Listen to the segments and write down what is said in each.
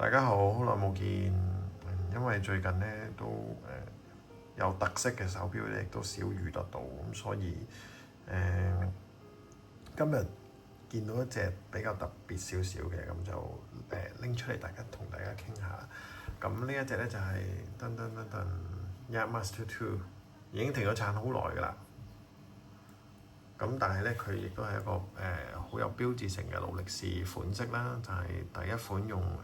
大家好，好耐冇見。因為最近咧都有特色嘅手錶咧，亦都少遇得到，咁所以今日見到一隻比較特別少少嘅，咁就拎出嚟同大家傾下。咁呢一隻咧就係Yachtmaster 2，已經停咗產好耐㗎啦。咁但係咧，佢亦都係一個好有標誌性嘅勞力士款式啦，就係、是、第一款用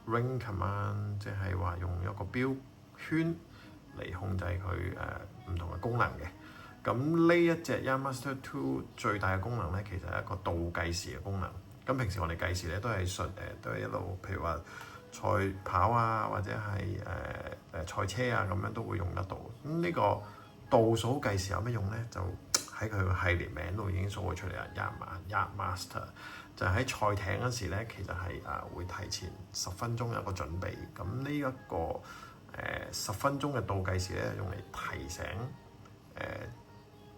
Ring Command，即係話用一個錶圈嚟控制佢唔同嘅功能嘅。咁呢一隻 Yachtmaster 2最大嘅功能咧，其實係一個倒計時嘅功能。咁平時我哋計時咧都係都係一路，譬如話賽跑啊，或者係賽車啊咁樣都會用得到。咁呢個倒數計時有咩用咧？就喺佢個系列名度已經數咗出嚟啦。Yachtmaster 就喺賽艇嗰時咧，其實係會提前10分鐘有一個準備。咁呢一個10分鐘嘅倒計時咧，用嚟提醒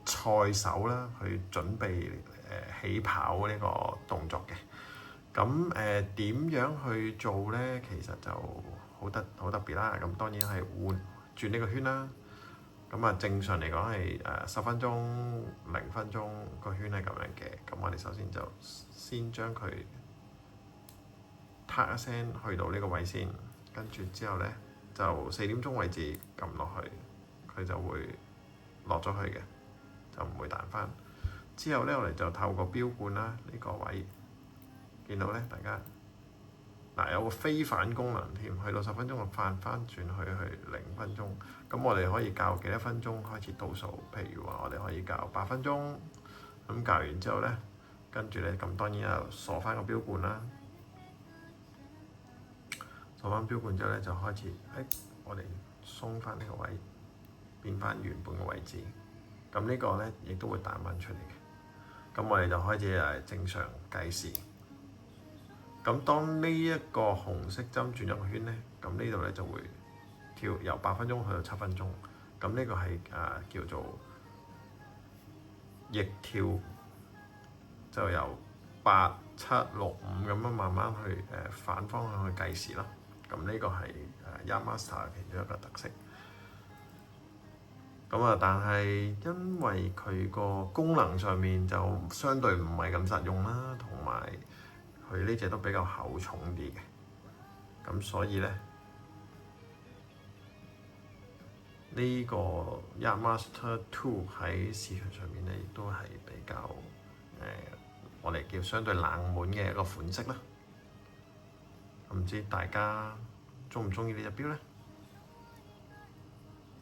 賽手啦去準備起跑呢個動作嘅。咁點樣去做咧？其實就好特別啦。咁當然係轉呢個圈啦。咁正常嚟講係10分鐘、0分鐘個圈係咁樣嘅。咁我哋首先就先將佢嗒一聲去到呢個位先，跟住之後咧就4點鐘位置撳落去，佢就會落咗去嘅，就唔會彈翻。之後咧我哋就透過錶冠啦，呢個位見到咧，大家有個飛反功能添，去到10分鐘就翻轉去0分鐘。咁我哋可以校幾多分鐘開始倒數？譬如話我哋可以校8分鐘。咁校完之後咧，跟住咧咁當然又鎖翻個錶冠啦。鎖翻錶冠之後咧，就開始我哋鬆翻呢個位，變翻原本嘅位置。咁呢個咧亦都會彈翻出嚟嘅。咁我哋就開始正常計時。咁當呢一個紅色針轉咗個圈咧，咁呢度咧就會跳由8分鐘去到7分鐘。咁呢個係叫做逆跳，就由8、7、6、5咁樣慢慢去反方向去計時咯。咁呢個係Yachtmaster 其中一個特色。但係因為佢個功能上面就相對唔係咁實用啦，同埋佢呢隻都比較厚重啲嘅，咁所以咧呢個 Yachtmaster 2喺市場上面咧，亦都係比較我哋叫相對冷門嘅一個款式啦。唔知大家鍾唔鍾意呢隻錶咧？